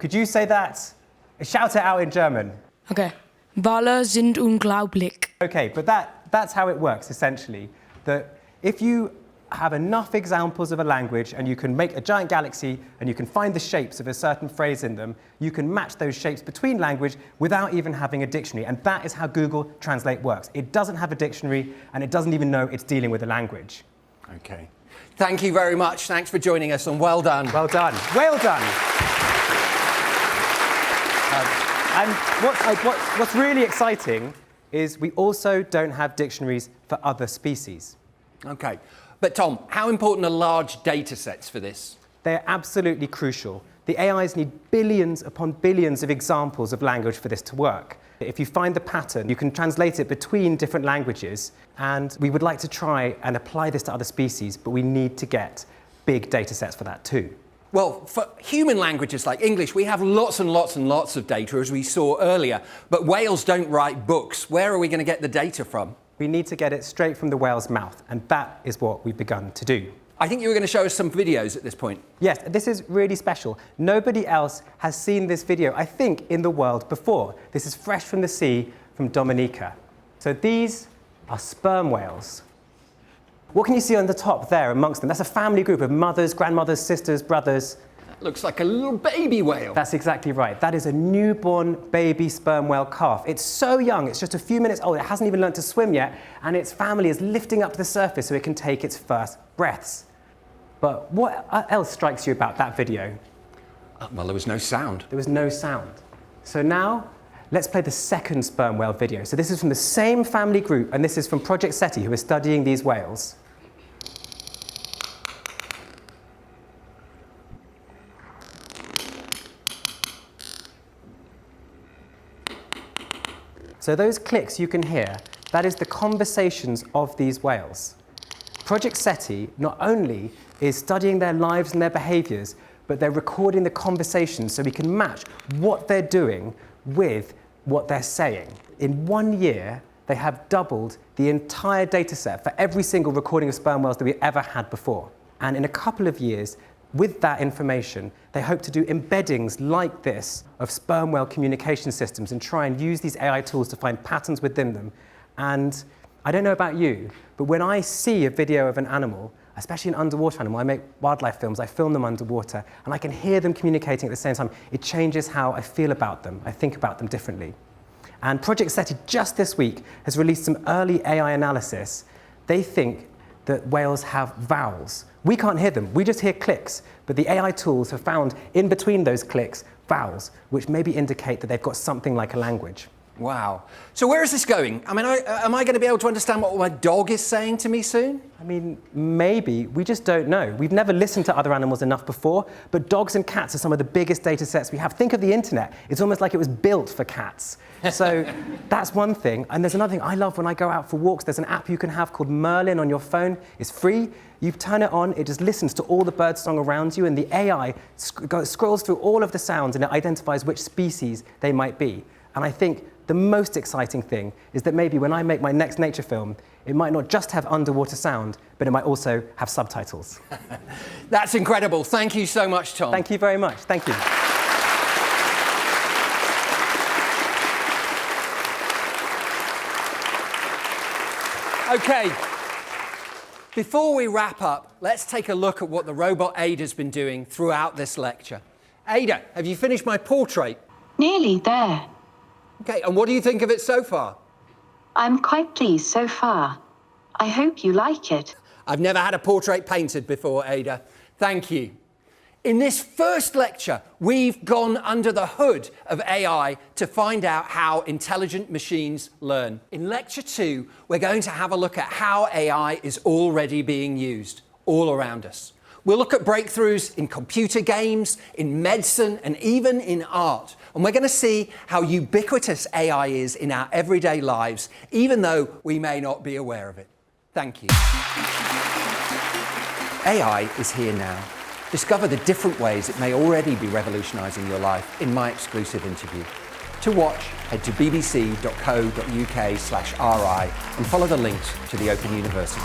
Could you say that? Shout it out in German. Okay. Wale sind unglaublich. Okay, but that's how it works, essentially. That if you have enough examples of a language and you can make a giant galaxy and you can find the shapes of a certain phrase in them, you can match those shapes between language without even having a dictionary. And that is how Google Translate works. It doesn't have a dictionary and it doesn't even know it's dealing with a language. Okay. Thank you very much. Thanks for joining us and well done. Well done. Well done. And what's really exciting is we also don't have dictionaries for other species. OK. But Tom, how important are large data sets for this? They're absolutely crucial. The AIs need billions upon billions of examples of language for this to work. If you find the pattern, you can translate it between different languages, and we would like to try and apply this to other species, but we need to get big data sets for that too. Well, for human languages like English, we have lots and lots and lots of data, as we saw earlier, but whales don't write books. Where are we going to get the data from? We need to get it straight from the whale's mouth, and that is what we've begun to do. I think you were going to show us some videos at this point. Yes, this is really special. Nobody else has seen this video, I think, in the world before. This is fresh from the sea from Dominica. So these are sperm whales. What can you see on the top there amongst them? That's a family group of mothers, grandmothers, sisters, brothers. That looks like a little baby whale. That's exactly right. That is a newborn baby sperm whale calf. It's so young, it's just a few minutes old. It hasn't even learned to swim yet, and its family is lifting up to the surface so it can take its first breaths. But what else strikes you about that video? Well, there was no sound. There was no sound. So now, let's play the second sperm whale video. So this is from the same family group, and this is from Project SETI, who are studying these whales. So those clicks you can hear, that is the conversations of these whales. Project SETI not only is studying their lives and their behaviors, but they're recording the conversations so we can match what they're doing with what they're saying. In 1 year, they have doubled the entire data set for every single recording of sperm whales that we ever had before. And in a couple of years, with that information, they hope to do embeddings like this of sperm whale communication systems and try and use these AI tools to find patterns within them. And I don't know about you, but when I see a video of an animal, especially an underwater animal, I make wildlife films, I film them underwater, and I can hear them communicating at the same time. It changes how I feel about them. I think about them differently. And Project SETI just this week has released some early AI analysis. They think that whales have vowels. We can't hear them, we just hear clicks, but the AI tools have found in between those clicks vowels, which maybe indicate that they've got something like a language. Wow. So where is this going? I mean, am I going to be able to understand what my dog is saying to me soon? I mean, maybe. We just don't know. We've never listened to other animals enough before, but dogs and cats are some of the biggest data sets we have. Think of the internet. It's almost like it was built for cats. So that's one thing. And there's another thing I love when I go out for walks. There's an app you can have called Merlin on your phone. It's free. You turn it on, it just listens to all the birdsong around you, and the AI scrolls through all of the sounds and it identifies which species they might be. And I think the most exciting thing is that maybe when I make my next nature film, it might not just have underwater sound, but it might also have subtitles. That's incredible. Thank you so much, Tom. Thank you very much. Thank you. OK. Before we wrap up, let's take a look at what the robot Aida's been doing throughout this lecture. Aida, have you finished my portrait? Nearly there. OK, and what do you think of it so far? I'm quite pleased so far. I hope you like it. I've never had a portrait painted before, Aida. Thank you. In this first lecture, we've gone under the hood of AI to find out how intelligent machines learn. In lecture 2, we're going to have a look at how AI is already being used all around us. We'll look at breakthroughs in computer games, in medicine, and even in art. And we're going to see how ubiquitous AI is in our everyday lives, even though we may not be aware of it. Thank you. AI is here now. Discover the different ways it may already be revolutionising your life in my exclusive interview. To watch, head to bbc.co.uk/RI and follow the links to the Open University.